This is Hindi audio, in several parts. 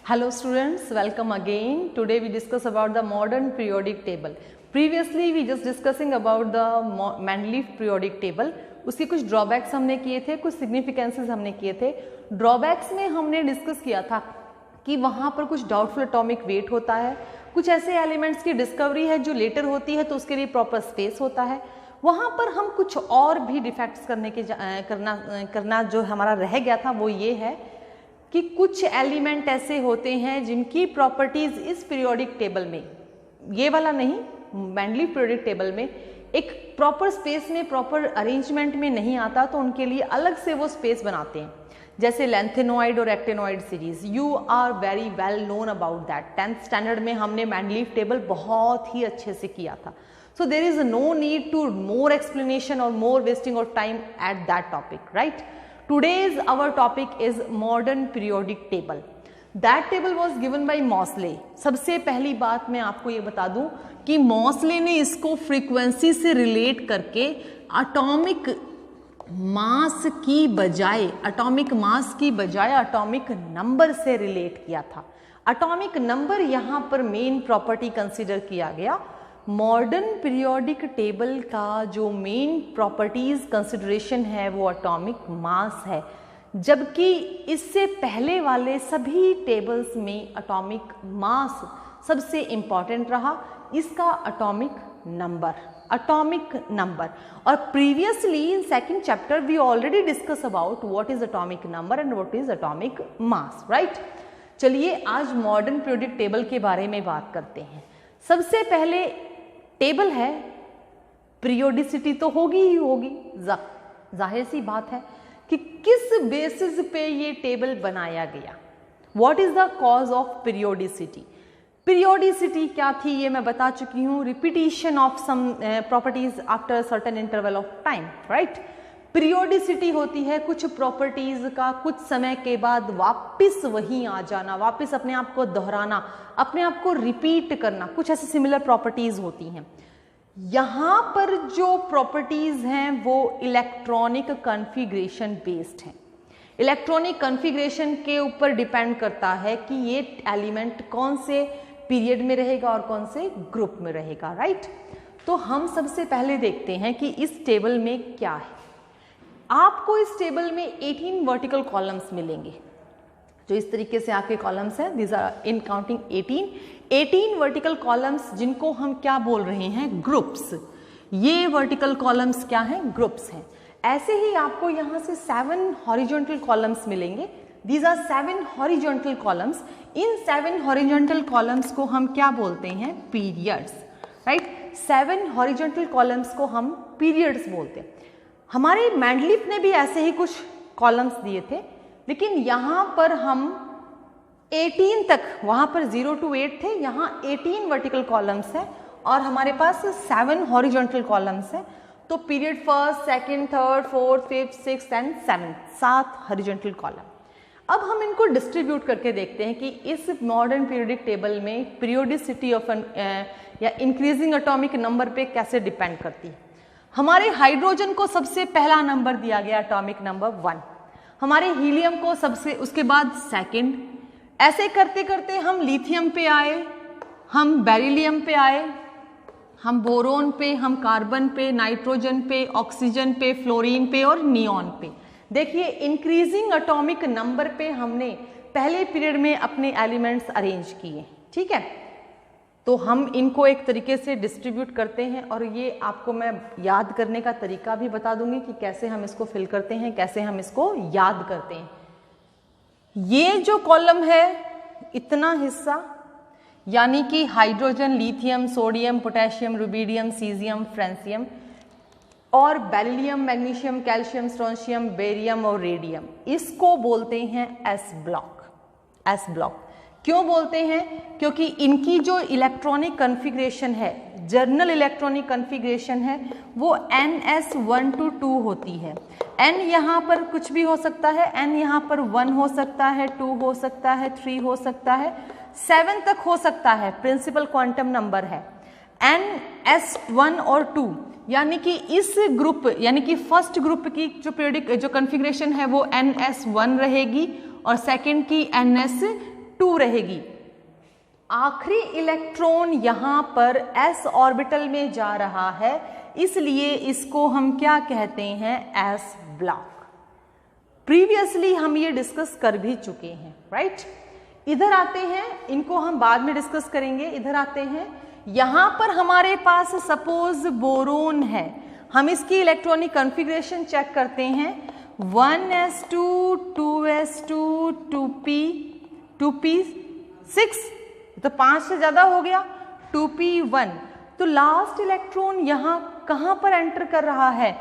Hello students, welcome again. Today we discuss about the modern periodic table. Previously we just discussing about the Mendeleev periodic table. उसके कुछ ड्रॉबैक्स हमने किए थे, कुछ सिग्निफिकेंसेस हमने किए थे. ड्रॉबैक्स में हमने डिस्कस किया था कि वहाँ पर कुछ डाउटफुल एटॉमिक वेट होता है, कुछ ऐसे एलिमेंट्स की डिस्कवरी है जो लेटर होती है तो उसके लिए प्रॉपर स्पेस होता है. वहाँ पर हम कुछ और भी डिफेक्ट्स करना जो हमारा रह गया था वो ये है कि कुछ एलिमेंट ऐसे होते हैं जिनकी प्रॉपर्टीज इस पीरियोडिक टेबल में, ये वाला नहीं, मेंडलीव पीरियोडिक टेबल में एक प्रॉपर स्पेस में, प्रॉपर अरेंजमेंट में नहीं आता, तो उनके लिए अलग से वो स्पेस बनाते हैं. जैसे लेंथेनॉइड और actinoid series, you are very well known about that. 10th standard में हमने मेंडलीव टेबल बहुत ही अच्छे से किया था. So there is no need to more explanation or more wasting of time at that topic, right? Today's our topic is modern periodic table. That table was given by Moseley. सबसे पहली बात मैं आपको ये बता दूं कि मॉसले ने इसको फ्रीक्वेंसी से रिलेट करके एटॉमिक मास की बजाय एटॉमिक नंबर से रिलेट किया था. एटॉमिक नंबर यहाँ पर मेन प्रॉपर्टी कंसिडर किया गया. मॉडर्न पीरियोडिक टेबल का जो मेन प्रॉपर्टीज कंसिडरेशन है वो एटॉमिक मास है, जबकि इससे पहले वाले सभी टेबल्स में एटॉमिक मास सबसे इंपॉर्टेंट रहा, इसका एटॉमिक नंबर. और previously in second chapter we already discuss about what is atomic number and what is atomic mass, right. चलिए आज मॉडर्न पीरियोडिक टेबल के बारे में बात करते हैं. सबसे पहले टेबल है, पीरियोडिसिटी तो होगी ही होगी, जाहिर सी बात है कि किस बेसिस पे ये टेबल बनाया गया. What is the cause of periodicity. Periodicity क्या थी ये मैं बता चुकी हूँ. Repetition of some properties after certain interval of time, right. Periodicity होती है कुछ प्रॉपर्टीज का कुछ समय के बाद वापस वहीं आ जाना, वापस अपने आप को दोहराना, अपने आप को रिपीट करना, कुछ ऐसे सिमिलर प्रॉपर्टीज होती हैं. यहाँ पर जो प्रॉपर्टीज हैं वो इलेक्ट्रॉनिक कॉन्फ़िगरेशन बेस्ड हैं. इलेक्ट्रॉनिक कॉन्फ़िगरेशन के ऊपर डिपेंड करता है कि ये एलिमेंट कौन से पीरियड में रहेगा और कौन से ग्रुप में रहेगा, राइट. तो हम सबसे पहले देखते हैं कि इस टेबल में क्या है. आपको इस टेबल में 18 वर्टिकल कॉलम्स मिलेंगे, जो इस तरीके से आपके कॉलम्स हैं. These are in counting 18 vertical columns, जिनको हम क्या बोल रहे हैं, ग्रुप्स. ये वर्टिकल कॉलम्स क्या हैं, ग्रुप्स हैं. ऐसे ही आपको यहाँ से 7 हॉरिजॉन्टल कॉलम्स मिलेंगे. These are 7 horizontal columns. इन 7 हॉरिजॉन्टल कॉलम्स को हम क्या बोलते हैं, पीरियड्स, राइट. 7 हॉरिजॉन्टल कॉलम्स को हम पीरियड्स बोलते हैं. हमारे मेंडलीव ने भी ऐसे ही कुछ कॉलम्स दिए थे, लेकिन यहाँ पर हम 18 तक, वहाँ पर 0 to 8 थे, यहाँ 18 वर्टिकल कॉलम्स हैं और हमारे पास 7 हॉरिजॉन्टल कॉलम्स हैं. तो period first, second, third, fourth, fifth, sixth and 7th, 7 horizontal column. अब हम इनको डिस्ट्रीब्यूट करके देखते हैं कि इस मॉडर्न पीरियोडिक टेबल में पीरियोडिसिटी ऑफ या इंक्रीजिंग एटॉमिक नंबर पे कैसे डिपेंड करती है. हमारे हाइड्रोजन को सबसे पहला नंबर दिया गया एटॉमिक नंबर 1. हमारे हीलियम को सबसे, उसके बाद सेकंड. ऐसे करते करते हम लिथियम पे आए, हम बेरिलियम पे आए, हम बोरोन पे, हम कार्बन पे, नाइट्रोजन पे, ऑक्सीजन पे, फ्लोरीन पे और नियॉन पे. देखिए इंक्रीजिंग एटॉमिक नंबर पे हमने पहले पीरियड में अपने एलिमेंट्स अरेंज किए, ठीक है. तो हम इनको एक तरीके से डिस्ट्रीब्यूट करते हैं और ये आपको मैं याद करने का तरीका भी बता दूंगी कि कैसे हम इसको फिल करते हैं, कैसे हम इसको याद करते हैं. ये जो कॉलम है, इतना हिस्सा, यानी कि hydrogen, lithium, sodium, potassium, rubidium, caesium, francium और beryllium, magnesium, calcium, strontium, barium और रेडियम, इसको बोलते हैं एस ब्लॉक. क्यों बोलते हैं, क्योंकि इनकी जो इलेक्ट्रॉनिक कॉन्फ़िगरेशन है, जर्नल इलेक्ट्रॉनिक कॉन्फ़िगरेशन है, वो NS1 to 2 होती है. N यहाँ पर कुछ भी हो सकता है, N यहाँ पर 1 हो सकता है, 2 हो सकता है, 3 हो सकता है, 7 तक हो सकता है, प्रिंसिपल क्वांटम नंबर है. NS1 और 2 यानी कि इस ग्रुप, यानी कि फर्स्ट ग्रुप की जो पीरियोडिक जो कॉन्फ़िगरेशन है वो NS1 रहेगी और सेकंड की NS 2 रहेगी। आखिरी इलेक्ट्रॉन यहाँ पर s ऑर्बिटल में जा रहा है, इसलिए इसको हम क्या कहते हैं, s ब्लॉक। प्रीवियसली हम ये डिस्कस कर भी चुके हैं, राइट। इधर आते हैं, इनको हम बाद में डिस्कस करेंगे। इधर आते हैं, यहाँ पर हमारे पास सपोज बोरोन है, हम इसकी इलेक्ट्रॉनिक कॉन्फ़िगरेशन चेक करते हैं। 1s2 2s2 2p 2p6, तो 5 से ज्यादा हो गया, 2p1। तो लास्ट इलेक्ट्रॉन यहाँ कहाँ पर एंटर कर रहा है,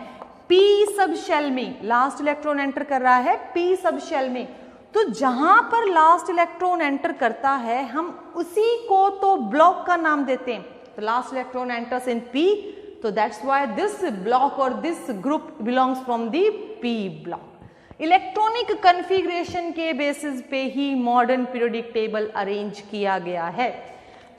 p सब शेल में। लास्ट इलेक्ट्रॉन एंटर कर रहा है p सब शेल में। तो जहां पर लास्ट इलेक्ट्रॉन एंटर करता है, हम उसी को तो ब्लॉक का नाम देते हैं। तो last electron enters in p, तो दैट्स व्हाई दिस ब्लॉक और this group belongs from the p block. Electronic configuration के बेसिस पे ही मॉडर्न पीरियोडिक टेबल अरेंज किया गया है।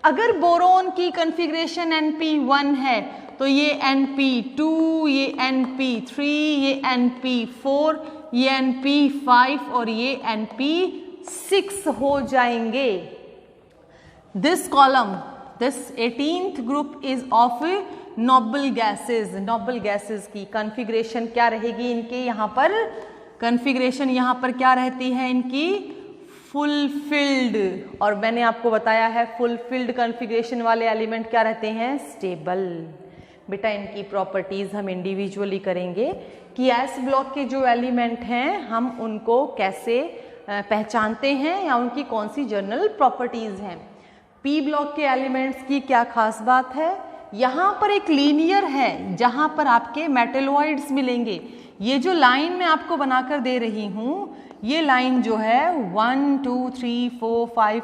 अगर बोरोन की कॉन्फ़िगरेशन np1 है, तो ये np2, ये np3, ये np4, ये np5 और ये np6 हो जाएंगे। This column, this 18th group is of noble gases. Noble gases की कॉन्फ़िगरेशन क्या रहेगी, इनके यहाँ पर कॉन्फ़िगरेशन यहाँ पर क्या रहती है इनकी, फुलफिल्ड। और मैंने आपको बताया है फुलफिल्ड कॉन्फ़िगरेशन वाले एलिमेंट क्या रहते हैं, स्टेबल। बेटा इनकी प्रॉपर्टीज हम इंडिविजुअली करेंगे कि एस ब्लॉक के जो एलिमेंट हैं हम उनको कैसे पहचानते हैं या उनकी कौन सी जनरल प्रॉपर्टीज हैं। पी ब्लॉक के एलिमेंट्स की क्या खास बात है, यहाँ पर एक लीनियर है जहाँ पर आपके मेटलोइड्स मिलेंगे। ये जो लाइन मैं आपको बनाकर दे रही हूँ, ये लाइन जो है 1 2 3 4 5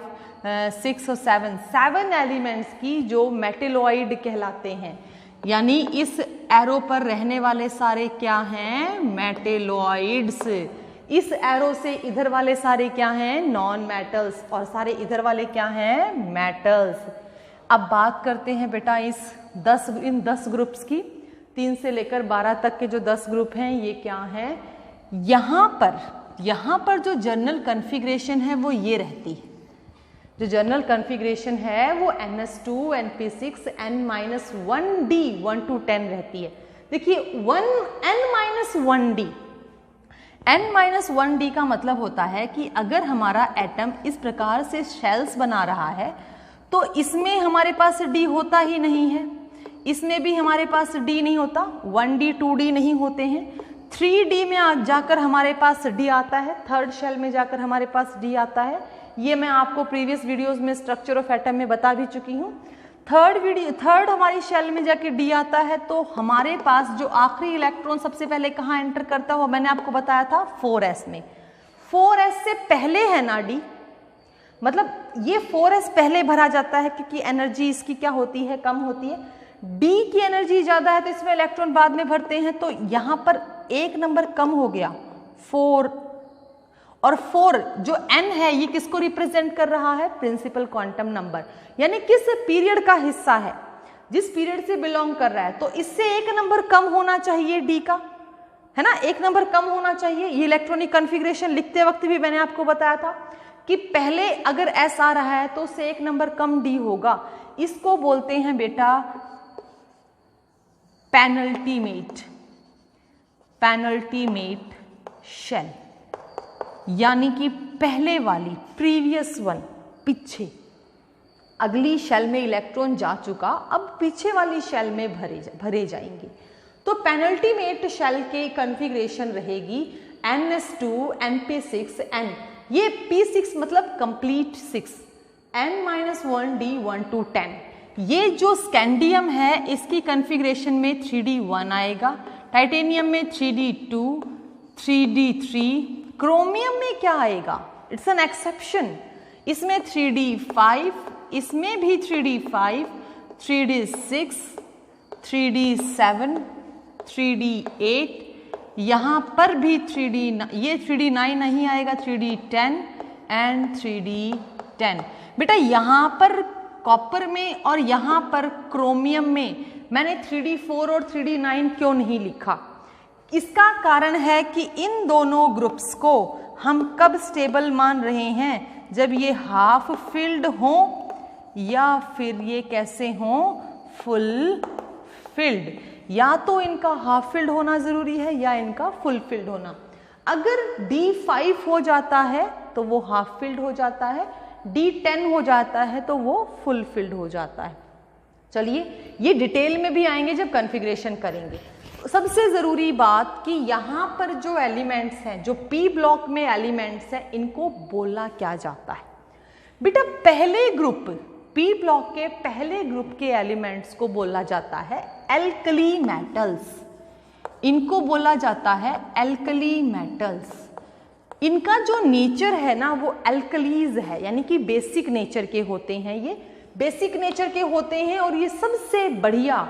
6 और 7 एलिमेंट्स की जो मेटलोइड कहलाते हैं। यानी इस एरो पर रहने वाले सारे क्या हैं, मेटलोइड्स। इस एरो से इधर वाले सारे क्या हैं, नॉन मेटल्स, और सारे इधर वाले क्या हैं, मेटल्स। अब बात करते हैं बेटा इन 10 ग्रुप्स की। 3 से लेकर 12 तक के जो 10 ग्रुप हैं ये क्या हैं। यहाँ पर जो जनरल कॉन्फ़िगरेशन है वो ये रहती है। जो जनरल कॉन्फ़िगरेशन है वो ns2 np6 n-1d 1 to 10 रहती है। देखिए n-1d का मतलब होता है कि अगर हमारा एटम इस प्रकार से शेल्स बना रहा है तो इसमें हमारे पास d होता ही नहीं है, इसमें भी हमारे पास d नहीं होता, 1d 2d नहीं होते हैं। 3d में जाकर हमारे पास d आता है, थर्ड शेल में जाकर हमारे पास d आता है। ये मैं आपको प्रीवियस वीडियोस में स्ट्रक्चर ऑफ एटम में बता भी चुकी हूँ। थर्ड हमारी शेल में जाके d आता है, तो हमारे पास जो आखिरी इलेक्ट्रॉन सबसे पहले कहाँ एंटर करता है वो मैंने आपको बताया था 4s में। 4s से पहले है ना d, मतलब ये 4s पहले भरा जाता है क्योंकि एनर्जी इसकी क्या होती है, कम होती है। d की एनर्जी ज्यादा है तो इसमें इलेक्ट्रॉन बाद में भरते हैं, तो यहाँ पर एक नंबर कम हो गया 4। और 4 जो n है ये किसको रिप्रेजेंट कर रहा है, प्रिंसिपल क्वांटम नंबर, यानी किस पीरियड का हिस्सा है, जिस पीरियड से बिलोंग कर रहा है। तो इससे एक नंबर कम होना चाहिए d का, है ना, एक नंबर कम होना चाहिए। ये इलेक्ट्रॉनिक कॉन्फ़िगरेशन लिखते वक्त भी मैंने आपको बताया था कि पहले अगर s आ रहा है तो उससे एक नंबर कम d होगा। इसको बोलते हैं बेटा पेनल्टीमेट शेल, यानी कि पहले वाली प्रीवियस वन, पीछे अगली शेल में इलेक्ट्रॉन जा चुका, अब पीछे वाली शेल में भरे जाएंगे। तो पेनल्टीमेट शेल की कॉन्फ़िगरेशन रहेगी ns2 np6 n, ये p6 मतलब कंप्लीट 6, n-1d 1 to 10। ये जो स्कैंडियम है इसकी कॉन्फ़िगरेशन में 3d1 आएगा, टाइटेनियम में 3d2, 3d3, क्रोमियम में क्या आएगा, इट्स एन एक्सेप्शन, इसमें 3d5, इसमें भी 3d5, 3d6, 3d7, 3d8, यहाँ पर भी 3d, ये 3d9 नहीं आएगा, 3d10 एंड 3d10। बेटा यहाँ पर कॉपर में और यहाँ पर क्रोमियम में मैंने 3d4 और 3d9 क्यों नहीं लिखा, इसका कारण है कि इन दोनों ग्रुप्स को हम कब स्टेबल मान रहे हैं, जब ये हाफ फिल्ड हो या फिर ये कैसे हो, फुल फिल्ड। या तो इनका हाफ फिल्ड होना जरूरी है या इनका फुल फिल्ड होना। अगर D5 हो जाता है तो वो हाफ फिल्ड हो जाता है, D10 हो जाता है तो वो फुल फिल्ड हो जाता है। चलिए ये डिटेल में भी आएंगे जब कॉन्फ़िगरेशन करेंगे। सबसे ज़रूरी बात कि यहाँ पर जो एलिमेंट्स हैं, जो P ब्लॉक में एलिमेंट्स हैं, इनको बोला क्या जाता है। बेटा पहले ग्रुप, P ब्लॉक के पहले ग्रुप के एलिमेंट्स को बोला जाता है एल्कली मेटल्स। इनको बोला जाता है एल्कली मेटल्स। इनका जो नेचर है ना वो एल्कलीज है, यानी कि बेसिक नेचर के होते हैं। ये बेसिक नेचर के होते हैं और ये सबसे बढ़िया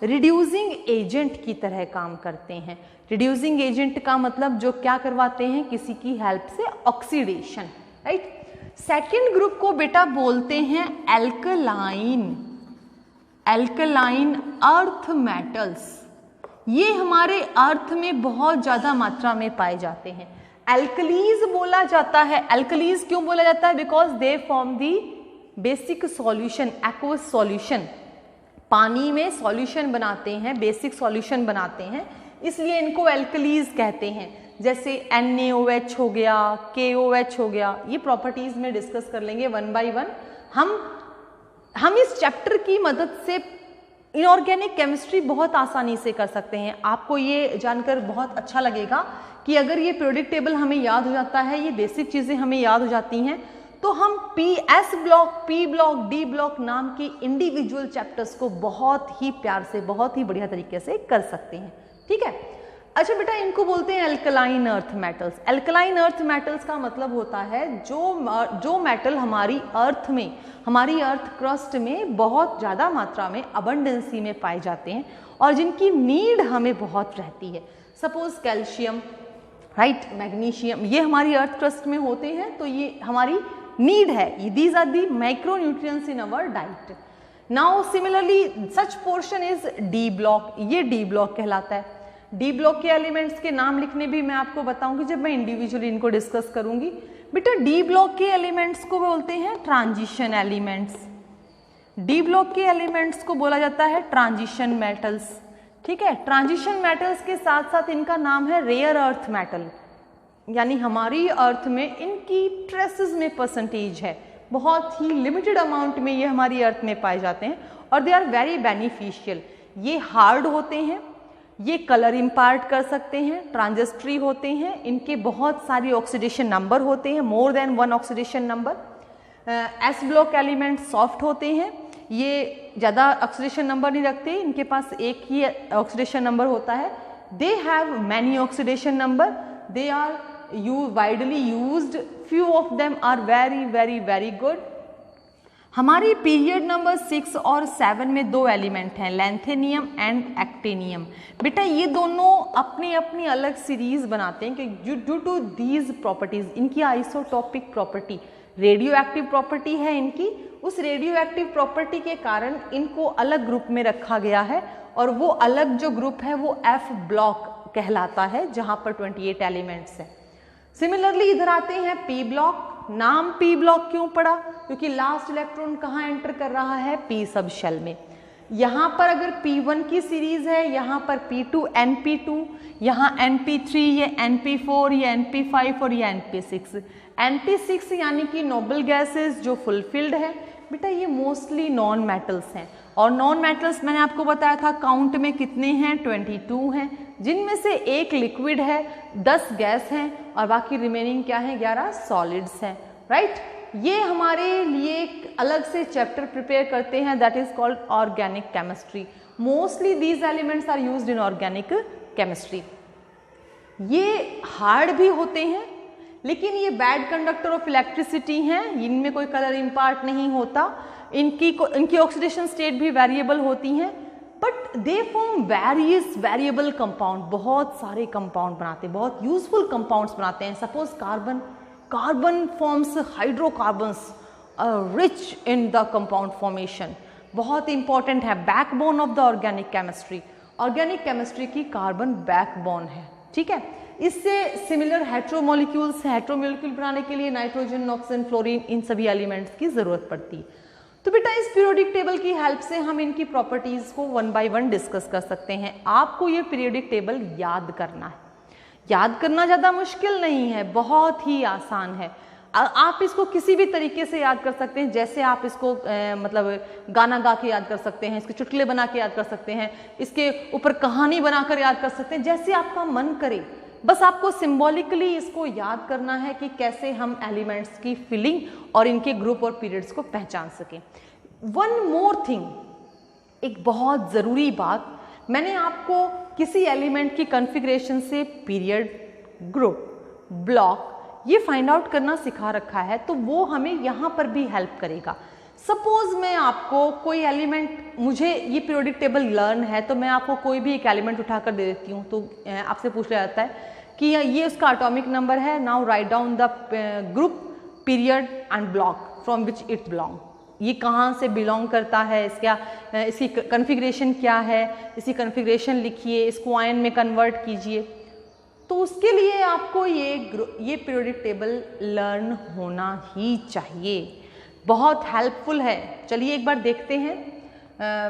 रिड्यूसिंग एजेंट की तरह काम करते हैं। रिड्यूसिंग एजेंट का मतलब जो क्या करवाते हैं, किसी की हेल्प से ऑक्सीडेशन, राइट। सेकेंड ग्रुप को बेटा बोलते हैं एल्कलाइन, एल्कलाइन अर्थ मेटल्स। ये हमारे अर्थ में बहुत ज़्यादा मात्रा में पाए जाते हैं। एल्कलीज बोला जाता है। एल्कलीज क्यों बोला जाता है? Because they form the basic solution, aqueous solution. पानी में सॉल्यूशन बनाते हैं, बेसिक सॉल्यूशन बनाते हैं, इसलिए इनको एल्कलीज कहते हैं। जैसे NaOH हो गया, KOH हो गया, ये प्रॉपर्टीज में डिस्कस कर लेंगे वन बाय वन। हम इस चैप्टर की मदद से इनऑर्गेनिक केमिस्ट्री बहुत आसानी से कर सकते हैं। आपको ये जानकर बहुत अच्छा लगेगा कि अगर ये पीरियोडिक टेबल हमें याद हो जाता है, ये बेसिक चीज़ें हमें याद हो जाती हैं, तो हम PS block, P block, D block नाम की इंडिविजुअल चैप्टर्स को बहुत ही प्यार से, बहुत ही बढ़िया तरीके से कर सकते हैं। ठीक है। अच्छा बेटा, इनको बोलते हैं alkaline earth metals. Alkaline earth metals का मतलब होता है जो मेटल हमारी अर्थ में, हमारी अर्थ क्रस्ट में बहुत ज़्यादा मात्रा में, अबंडेंसी में पाए जाते हैं और जिनकी नीड हमें बहुत रहती है। सपोज कैल्शियम, राइट, मैग्नीशियम, ये हमारी अर्थ क्रस्ट में होते हैं, तो ये हमारी नीड है। These are the micro nutrients in our diet. Now similarly such portion is D block. ये D ब्लॉक कहलाता है। D ब्लॉक के एलिमेंट्स के नाम लिखने भी मैं आपको बताऊंगी जब मैं इंडिविजुअली इनको डिस्कस करूंगी। बेटा D ब्लॉक के एलिमेंट्स को बोलते हैं ट्रांजिशन एलिमेंट्स। D ब्लॉक के एलिमेंट्स को बोला जाता है ट्रांजिशन मेटल्स। ठीक है। ट्रांजिशन मेटल्स के साथ साथ इनका नाम है रेयर अर्थ मेटल, यानी हमारी अर्थ में इनकी ट्रेसेस में परसेंटेज है, बहुत ही लिमिटेड अमाउंट में ये हमारी अर्थ में पाए जाते हैं और दे आर वेरी बेनिफिशियल। ये हार्ड होते हैं, ये कलर इम्पार्ट कर सकते हैं, ट्रांजिस्ट्री होते हैं, इनके बहुत सारी ऑक्सीडेशन नंबर होते हैं, more than one oxidation number. S block element soft होते हैं, ये ज़्यादा ऑक्सीडेशन नंबर नहीं रखते, इनके पास एक ही ऑक्सीडेशन नंबर होता है। They have many oxidation number, they are widely used, few of them are very very very good. हमारी पीरियड नंबर 6 और 7 में दो एलिमेंट हैं, लैंथेनियम एंड एक्टिनियम। बेटा ये दोनों अपनी अपनी अलग सीरीज बनाते हैं कि ड्यू टू दीज प्रॉपर्टीज, इनकी isotopic property, radio active property है इनकी, उस रेडियो एक्टिव प्रॉपर्टी के कारण इनको अलग ग्रुप में रखा गया है और वो अलग जो ग्रुप है वो F ब्लॉक कहलाता है, जहां पर 28 एलिमेंट्स हैं। सिमिलरली इधर आते हैं P ब्लॉक। नाम P ब्लॉक क्यों पड़ा? क्योंकि लास्ट इलेक्ट्रॉन कहाँ एंटर कर रहा है? P सब शेल में। यहाँ पर अगर P1 की सीरीज है, यहाँ पर P2 NP2, यहाँ NP3, ये NP4, ये NP5 और ये NP6। NP6 यानी कि नोबल गैसेस जो फुलफिल्ड है। बेटा ये मोस्टली नॉन मेटल्स हैं और नॉन मेटल्स मैंने आपको बताया था काउंट में कितने हैं, 22 हैं, जिनमें से एक लिक्विड है, 10 गैस हैं और बाकी रिमेनिंग क्या है, 11 सॉलिड्स हैं, राइट। ये हमारे लिए एक अलग से चैप्टर प्रिपेयर करते हैं, that is called organic chemistry. Mostly these elements are used in organic chemistry. ये हार्ड भी होते हैं लेकिन ये बैड कंडक्टर ऑफ इलेक्ट्रिसिटी हैं, इनमें कोई कलर इम्पार्ट नहीं होता, इनकी ऑक्सीडेशन स्टेट भी वेरिएबल होती हैं, but they form various variable compound, बहुत सारे कंपाउंड बनाते हैं, बहुत यूजफुल कंपाउंड्स बनाते हैं। Suppose carbon forms hydrocarbons rich in the compound formation, बहुत इंपॉर्टेंट है, backbone of the organic chemistry. Organic chemistry की कार्बन बैकबोन है, ठीक है। इससे सिमिलर हेट्रोमोलिक्यूल बनाने के लिए नाइट्रोजन, ऑक्सीजन, फ्लोरीन, इन सभी एलिमेंट्स की जरूरत पड़ती है। तो बेटा इस पीरियोडिक टेबल की हेल्प से हम इनकी प्रॉपर्टीज को 1 बाय 1 डिस्कस कर सकते हैं। आपको ये पीरियोडिक टेबल याद करना है। याद करना ज़्यादा मुश्किल नहीं है, बहुत ही आसान है। आप इसको किसी भी तरीके से याद कर सकते हैं, जैसे आप इसको मतलब गाना गा के याद कर सकते हैं, इसके चुटकुले बना के याद कर सकते हैं, इसके ऊपर कहानी बनाकर याद कर सकते हैं, जैसे आपका मन करे। बस आपको सिंबॉलिकली इसको याद करना है कि कैसे हम एलिमेंट्स की फिलिंग और इनके ग्रुप और पीरियड्स को पहचान सकें। वन मोर थिंग, एक बहुत ज़रूरी बात, मैंने आपको किसी एलिमेंट की कॉन्फ़िगरेशन से पीरियड, ग्रुप, ब्लॉक ये फाइंड आउट करना सिखा रखा है, तो वो हमें यहाँ पर भी हेल्प करेगा। सपोज मैं आपको कोई एलिमेंट, मुझे ये पीरियोडिक टेबल लर्न है, तो मैं आपको कोई भी एक एलिमेंट उठाकर दे देती हूँ, तो आपसे पूछ लिया जाता है कि ये उसका एटॉमिक नंबर है, now write down the group, period and block from which it belong. ये कहाँ से बिलोंग करता है, इसकी कॉन्फ़िगरेशन क्या है, इसकी कॉन्फ़िगरेशन लिखिए, इसको आयन में कन्वर्ट कीजिए। तो उसके लिए आपको ये पीरियोडिक टेबल लर्न होना ही चाहिए, बहुत हेल्पफुल है। चलिए एक बार देखते हैं।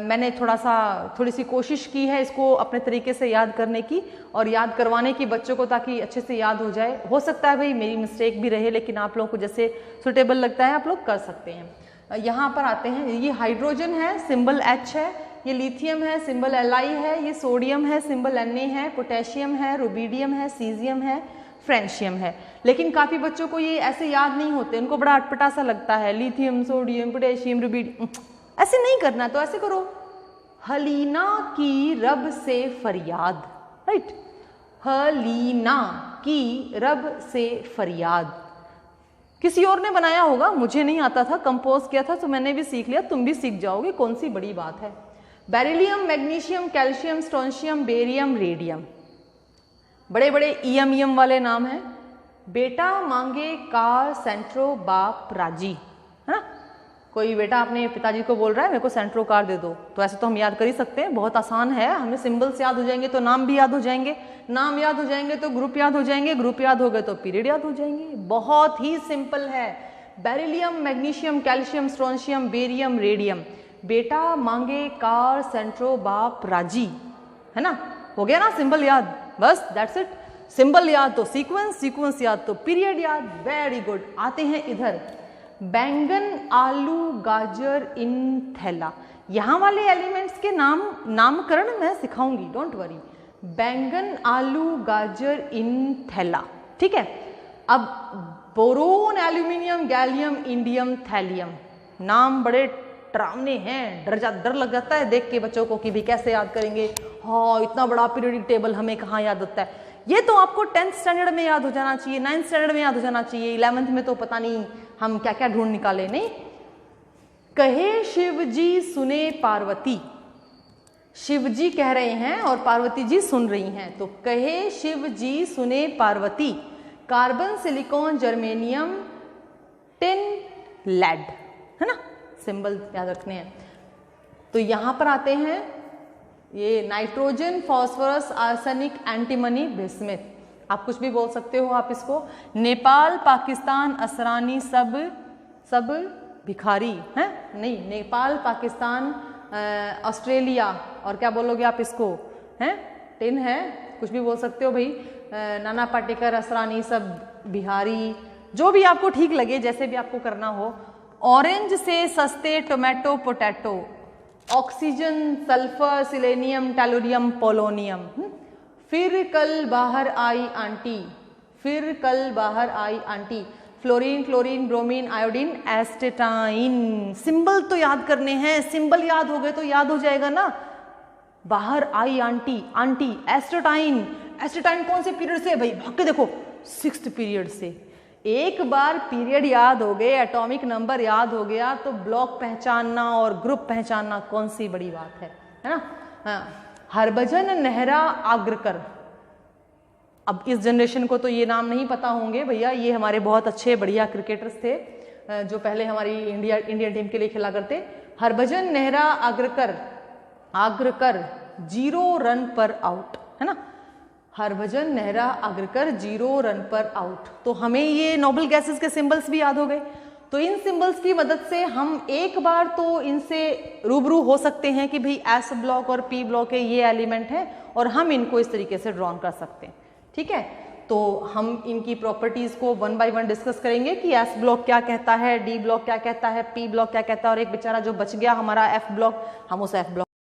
मैंने थोड़ी सी कोशिश की है इसको अपने तरीके से याद करने की और याद करवाने की बच्चों को, ताकि अच्छे से याद हो जाए। हो सकता है भाई मेरी मिस्टेक भी रहे, लेकिन आप लोगों को जैसे सुटेबल लगता है आप लोग कर सकते हैं। यहाँ पर आते हैं, ये हाइड्रोजन है, सिंबल H है, ये लिथियम है, सिंबल Li है, ये सोडियम है, सिंबल Na है, पोटेशियम है, रुबिडियम है, सीजियम है, फ्रेंशियम है। लेकिन काफ़ी बच्चों को ये ऐसे याद नहीं होते, उनको बड़ा अटपटा सा लगता है, लिथियम, सोडियम, पोटेशियम, रुबिडियम। ऐसे नहीं करना, तो ऐसे करो, हलीना की रब से फरियाद, राइट, हलीना की रब से फरियाद। किसी और ने बनाया होगा, मुझे नहीं आता था, कंपोज किया था, तो मैंने भी सीख लिया, तुम भी सीख जाओगे, कौन सी बड़ी बात है। Beryllium, magnesium, calcium, strontium, barium, radium, बड़े बड़े ईएम वाले नाम हैं। बेटा मांगे कार, सेंट्रो, बाप राजी, है ना। कोई बेटा अपने पिताजी को बोल रहा है मेरे को सेंट्रो कार दे दो, तो ऐसे तो हम याद कर ही सकते हैं, बहुत आसान है, हमें सिंबल्स याद हो जाएंगे तो नाम भी याद हो जाएंगे, नाम याद हो जाएंगे तो ग्रुप याद हो जाएंगे, ग्रुप याद हो गए तो पीरियड याद हो जाएंगे। बहुत ही सिंपल है। Beryllium, magnesium, calcium, strontium, barium, radium. बेटा मांगे कार, सेंट्रो, बाप राजी, है ना, हो गया ना सिंबल याद, बस दैट्स इट। सिंबल याद तो सीक्वेंस, सीक्वेंस याद तो पीरियड याद। Very good. आते हैं इधर, बैंगन, आलू, गाजर, इन थैला। यहाँ वाले एलिमेंट्स के नामकरण मैं सिखाऊंगी, डोंट वरी। बैंगन, आलू, गाजर, इन थैला, ठीक है। अब boron, aluminium, gallium, indium, thallium, नाम बड़े डरावने हैं, डर लग जाता है देख के बच्चों को कि भी कैसे याद करेंगे, हाँ इतना बड़ा पीरियोडिक टेबल हमें कहाँ याद होता है। ये तो आपको 10th स्टैंडर्ड में याद हो जाना चाहिए, 9th स्टैंडर्ड में याद हो जाना चाहिए, 11th में तो पता नहीं हम क्या क्या ढूंढ निकाले। नहीं, कहे शिव जी सुने पार्वती, शिव जी कह रहे हैं और पार्वती जी सुन रही हैं, तो कहे शिव जी सुने Parvati. Carbon, silicon, germanium, tin, lead, है ना, सिंबल याद रखने हैं। तो यहां पर आते हैं, ये nitrogen, phosphorus, arsenic, antimony, bismuth, आप कुछ भी बोल सकते हो आप इसको। नेपाल, पाकिस्तान, असरानी, सब भिखारी हैं, नहीं, नेपाल, पाकिस्तान, ऑस्ट्रेलिया, और क्या बोलोगे आप इसको, हैं, टिन है, कुछ भी बोल सकते हो भाई। नाना पाटेकर, असरानी, सब बिहारी, जो भी आपको ठीक लगे, जैसे भी आपको करना हो। ऑरेंज से सस्ते tomato, potato, oxygen, sulphur, selenium, tellurium, polonium. फिर कल बाहर आई आंटी, फिर कल बाहर आई aunty. Fluorine, chlorine, bromine, iodine, astatine. Symbol तो याद करने हैं, सिंबल याद हो गए तो याद हो जाएगा ना। बाहर आई आंटी, आंटी, एस्टेटाइन, एस्टेटाइन कौन से पीरियड से है भाई, भाग के देखो, 6th पीरियड से। एक बार पीरियड याद हो गए, एटॉमिक नंबर याद हो गया, तो ब्लॉक पहचानना और ग्रुप पहचानना कौन सी बड़ी बात है ना। हाँ, हरभजन, नेहरा, आग्रकर। अब इस जनरेशन को तो ये नाम नहीं पता होंगे भैया, ये हमारे बहुत अच्छे बढ़िया क्रिकेटर्स थे जो पहले हमारी इंडियन टीम के लिए खेला करते। हरभजन, नेहरा, आग्रकर, 0 रन पर आउट, है ना। हरभजन नेहरा अग्रकर 0 रन पर आउट। तो हमें ये नोबल गैसेस के सिंबल्स भी याद हो गए। तो इन सिंबल्स की मदद से हम एक बार तो इनसे रूबरू हो सकते हैं कि भाई एस ब्लॉक और पी ब्लॉक है, ये एलिमेंट है, और हम इनको इस तरीके से ड्रॉन कर सकते हैं। ठीक है, तो हम इनकी प्रॉपर्टीज को 1 बाय 1 डिस्कस करेंगे कि एस ब्लॉक क्या कहता है, डी ब्लॉक क्या कहता है, पी ब्लॉक क्या कहता है, और एक बेचारा जो बच गया हमारा एफ ब्लॉक, हम उस एफ ब्लॉक